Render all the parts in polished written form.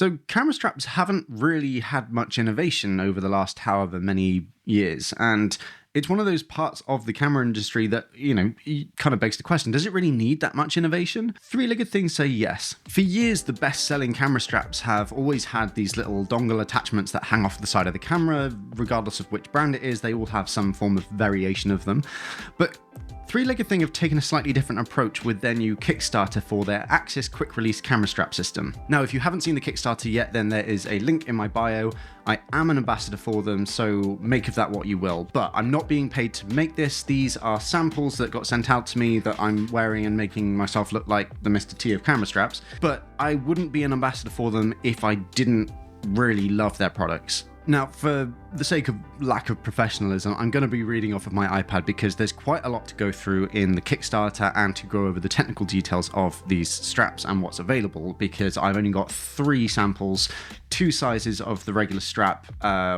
So camera straps haven't really had much innovation over the last however many years, and it's one of those parts of the camera industry that, kind of begs the question, does it really need that much innovation? Three-legged things say yes. For years, the best-selling camera straps have always had these little dongle attachments that hang off the side of the camera, regardless of which brand it is, they all have some form of variation of them. But Three-Legged Thing have taken a slightly different approach with their new Kickstarter for their Axis quick-release camera strap system. Now, if you haven't seen the Kickstarter yet, then there is a link in my bio. I am an ambassador for them, so make of that what you will. But I'm not being paid to make this. These are samples that got sent out to me that I'm wearing and making myself look like the Mr. T of camera straps. But I wouldn't be an ambassador for them if I didn't really love their products. Now, for the sake of lack of professionalism, I'm going to be reading off of my iPad because there's quite a lot to go through in the Kickstarter and to go over the technical details of these straps and what's available, because I've only got 3 samples, 2 sizes of the regular strap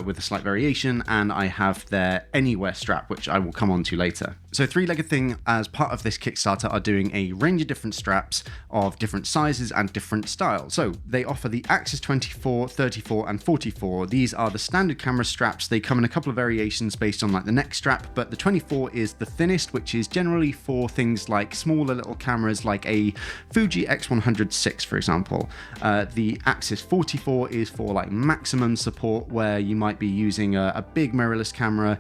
with a slight variation, and I have their Anywhere strap, which I will come on to later. So Three-Legged Thing, as part of this Kickstarter, are doing a range of different straps of different sizes and different styles. So they offer the Axis 24, 34, and 44. These are the standard camera straps. They come in a couple of variations based on like the neck strap, but the 24 is the thinnest, which is generally for things like smaller little cameras like a Fuji X100 VI, for example. The Axis 44 is for like maximum support, where you might be using a big mirrorless camera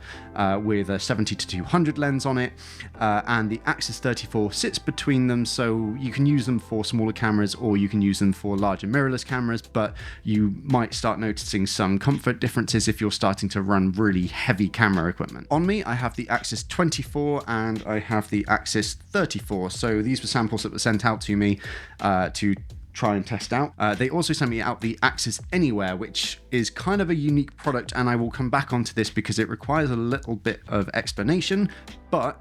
with a 70-200 lens on it, and the Axis 34 sits between them, so you can use them for smaller cameras or you can use them for larger mirrorless cameras, but you might start noticing some comfort differences if you're starting to run really heavy camera equipment. On me, I have the Axis 24 and I have the Axis 34. So these were samples that were sent out to me to try and test out. They also sent me out the Axis Anywhere, which is kind of a unique product, and I will come back onto this because it requires a little bit of explanation, but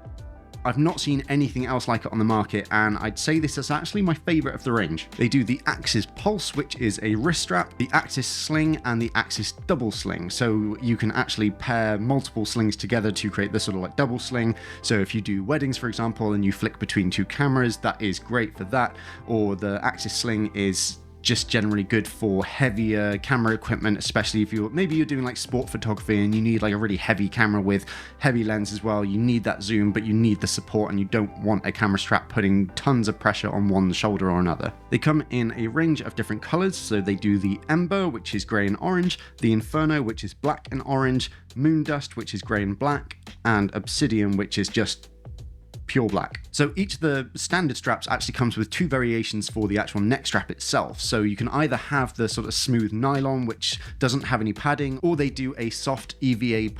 I've not seen anything else like it on the market, and I'd say this is actually my favorite of the range. They do the Axis Pulse, which is a wrist strap, the Axis Sling, and the Axis Double Sling. So you can actually pair multiple slings together to create this sort of like double sling. So if you do weddings, for example, and you flick between 2 cameras, that is great for that. Or the Axis Sling is just generally good for heavier camera equipment, especially if you're doing like sport photography and you need like a really heavy camera with heavy lens as well. You need that zoom, but you need the support, and you don't want a camera strap putting tons of pressure on one shoulder or another. They come in a range of different colors. So they do the Ember, which is gray and orange, the Inferno, which is black and orange, Moon Dust, which is gray and black, and Obsidian, which is just pure black. So each of the standard straps actually comes with 2 variations for the actual neck strap itself. So you can either have the sort of smooth nylon, which doesn't have any padding, or they do a soft EVA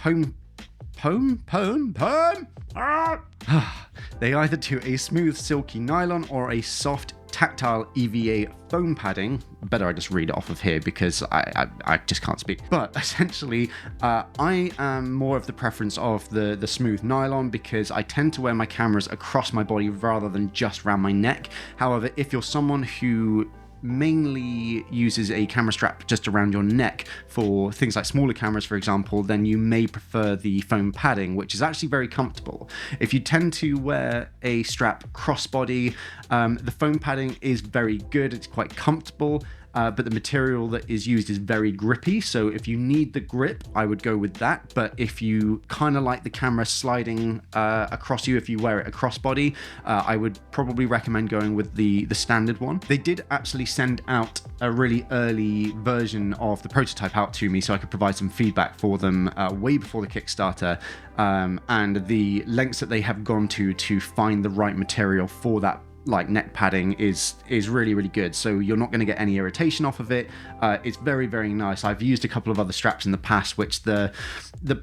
They either do a smooth silky nylon or a soft tactile EVA foam padding. Better I just read it off of here because I just can't speak. But essentially, I am more of the preference of the smooth nylon because I tend to wear my cameras across my body rather than just around my neck. However, if you're someone who mainly uses a camera strap just around your neck for things like smaller cameras, for example, then you may prefer the foam padding, which is actually very comfortable. If you tend to wear a strap crossbody, the foam padding is very good. It's quite comfortable. But the material that is used is very grippy, so if you need the grip, I would go with that. But if you kind of like the camera sliding across you if you wear it across body, I would probably recommend going with the standard one. They did actually send out a really early version of the prototype out to me so I could provide some feedback for them way before the Kickstarter, and the lengths that they have gone to find the right material for that like neck padding is really, really good. So you're not going to get any irritation off of it. It's very, very nice. I've used a couple of other straps in the past, which the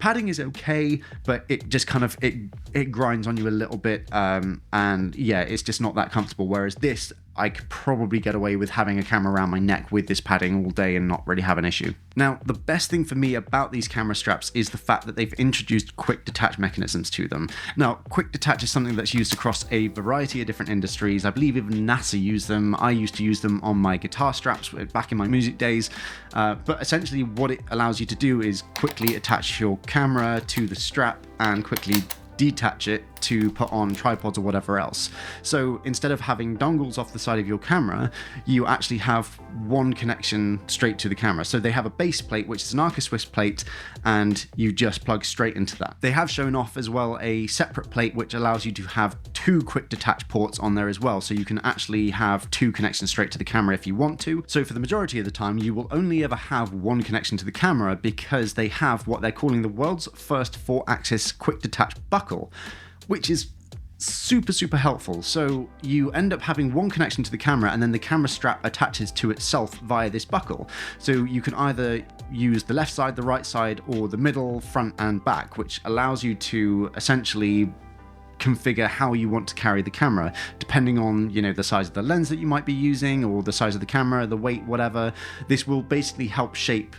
padding is okay, but it just kind of it grinds on you a little bit, and yeah, it's just not that comfortable. Whereas this, I could probably get away with having a camera around my neck with this padding all day and not really have an issue. Now, the best thing for me about these camera straps is the fact that they've introduced quick detach mechanisms to them. Now, quick detach is something that's used across a variety of different industries. I believe even NASA use them. I used to use them on my guitar straps back in my music days. But essentially what it allows you to do is quickly attach your camera to the strap and quickly detach it to put on tripods or whatever else. So instead of having dongles off the side of your camera, you actually have one connection straight to the camera. So they have a base plate, which is an Arca-Swiss plate, and you just plug straight into that. They have shown off as well a separate plate which allows you to have 2 quick detach ports on there as well, so you can actually have 2 connections straight to the camera if you want to. So for the majority of the time you will only ever have one connection to the camera, because they have what they're calling the world's first 4-axis quick detach buckle, which is super helpful. So you end up having one connection to the camera, and then the camera strap attaches to itself via this buckle. So you can either use the left side, the right side, or the middle, front and back, which allows you to essentially configure how you want to carry the camera, depending on, you know, the size of the lens that you might be using, or the size of the camera, the weight, whatever. This will basically help shape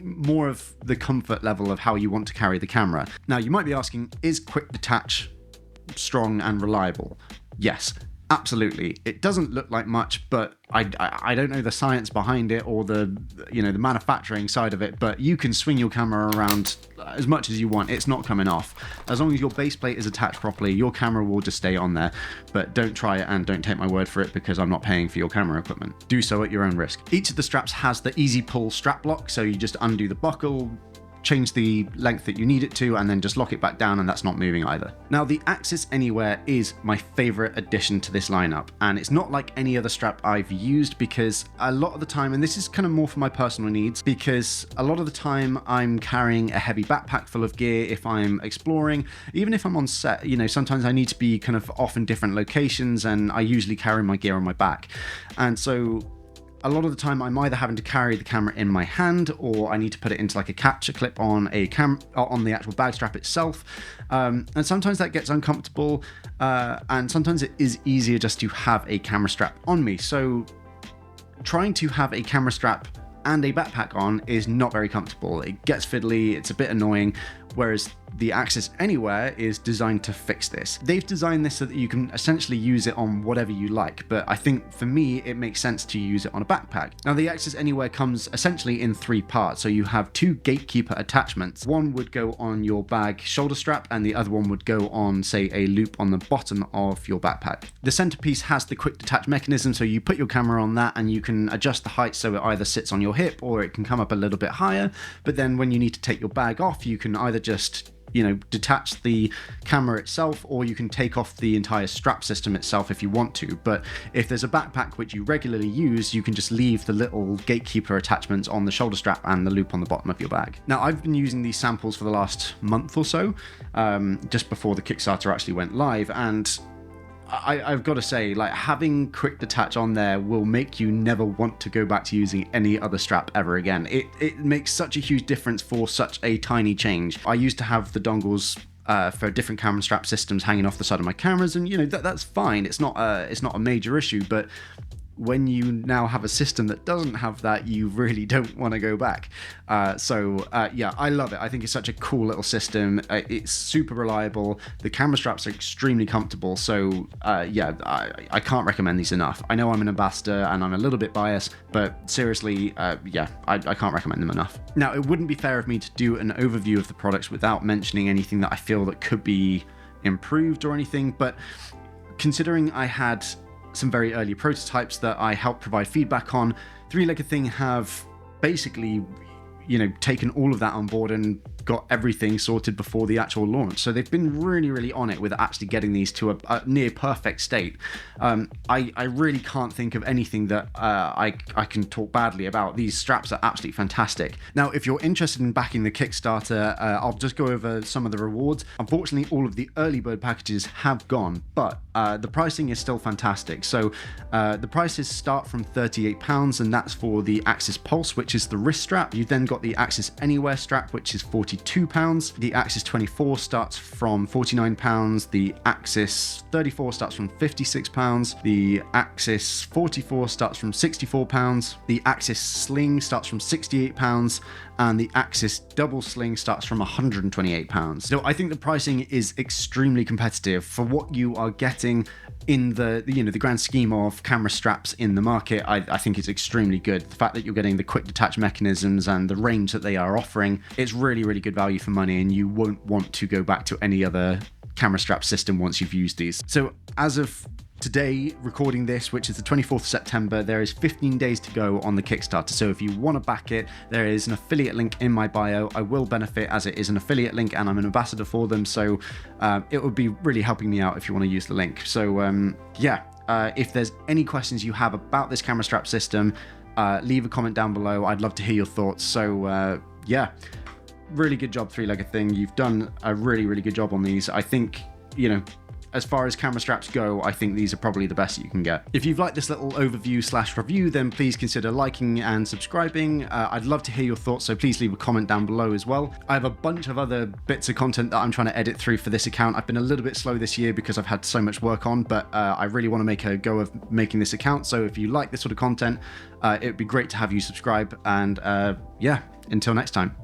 more of the comfort level of how you want to carry the camera. Now, you might be asking, is quick detach strong and reliable? Yes, absolutely. It doesn't look like much, but I don't know the science behind it, or the manufacturing side of it, but you can swing your camera around as much as you want. It's not coming off. As long as your base plate is attached properly, your camera will just stay on there. But don't try it, and don't take my word for it, because I'm not paying for your camera equipment. Do so at your own risk. Each of the straps has the easy pull strap lock, so you just undo the buckle, change the length that you need it to, and then just lock it back down, and that's not moving either. Now, the Axis Anywhere is my favorite addition to this lineup, and it's not like any other strap I've used, because a lot of the time, and this is kind of more for my personal needs, because a lot of the time I'm carrying a heavy backpack full of gear if I'm exploring. Even if I'm on set, you know, sometimes I need to be kind of off in different locations, and I usually carry my gear on my back. And so a lot of the time I'm either having to carry the camera in my hand, or I need to put it into like a capture clip on on the actual bag strap itself. And sometimes that gets uncomfortable, and sometimes it is easier just to have a camera strap on me. So trying to have a camera strap and a backpack on is not very comfortable. It gets fiddly, it's a bit annoying, whereas the Axis Anywhere is designed to fix this. They've designed this so that you can essentially use it on whatever you like, but I think for me it makes sense to use it on a backpack. Now, the Axis Anywhere comes essentially in 3 parts, so you have 2 gatekeeper attachments. One would go on your bag shoulder strap, and the other one would go on, say, a loop on the bottom of your backpack. The centerpiece has the quick detach mechanism, so you put your camera on that and you can adjust the height so it either sits on your hip or it can come up a little bit higher. But then when you need to take your bag off, you can either just, you know, detach the camera itself, or you can take off the entire strap system itself if you want to. But if there's a backpack which you regularly use, you can just leave the little gatekeeper attachments on the shoulder strap and the loop on the bottom of your bag. Now, I've been using these samples for the last month or so, just before the Kickstarter actually went live, and I've got to say, like, having quick detach on there will make you never want to go back to using any other strap ever again. It makes such a huge difference for such a tiny change. I used to have the dongles for different camera strap systems hanging off the side of my cameras, and you know, that's fine. It's not a major issue, but when you now have a system that doesn't have that, you really don't want to go back. Yeah, I love it. I think it's such a cool little system. It's super reliable. The camera straps are extremely comfortable. So yeah, I can't recommend these enough. I know I'm an ambassador and I'm a little bit biased, but seriously, yeah, I can't recommend them enough. Now, it wouldn't be fair of me to do an overview of the products without mentioning anything that I feel that could be improved or anything, but considering I had some very early prototypes that I helped provide feedback on, Three-Legged Thing have basically, you know, taken all of that on board and got everything sorted before the actual launch. So they've been really on it with actually getting these to a near perfect state. I really can't think of anything that I can talk badly about. These straps are absolutely fantastic. Now, if you're interested in backing the Kickstarter, I'll just go over some of the rewards. Unfortunately, all of the early bird packages have gone, but the pricing is still fantastic. So the prices start from £38, and that's for the Axis Pulse, which is the wrist strap. You've then got the Axis Anywhere strap, which is £42. The Axis 24 starts from £49. The Axis 34 starts from £56. The Axis 44 starts from £64. The Axis Sling starts from £68. And the Axis Double Sling starts from £128. So I think the pricing is extremely competitive for what you are getting in the grand scheme of camera straps in the market. I think it's extremely good. The fact that you're getting the quick detach mechanisms and the range that they are offering, it's really good value for money, and you won't want to go back to any other camera strap system once you've used these. So as of today, recording this, which is the 24th of September, there is 15 days to go on the Kickstarter. So if you want to back it, there is an affiliate link in my bio. I will benefit as it is an affiliate link and I'm an ambassador for them. So it would be really helping me out if you want to use the link. So if there's any questions you have about this camera strap system, leave a comment down below. I'd love to hear your thoughts. So really good job, Three-Legged Thing. You've done a really, really good job on these. I think, as far as camera straps go, I think these are probably the best you can get. If you've liked this little overview/review, then please consider liking and subscribing. I'd love to hear your thoughts, so please leave a comment down below as well. I have a bunch of other bits of content that I'm trying to edit through for this account. I've been a little bit slow this year because I've had so much work on, but I really want to make a go of making this account. So if you like this sort of content, it would be great to have you subscribe. And until next time.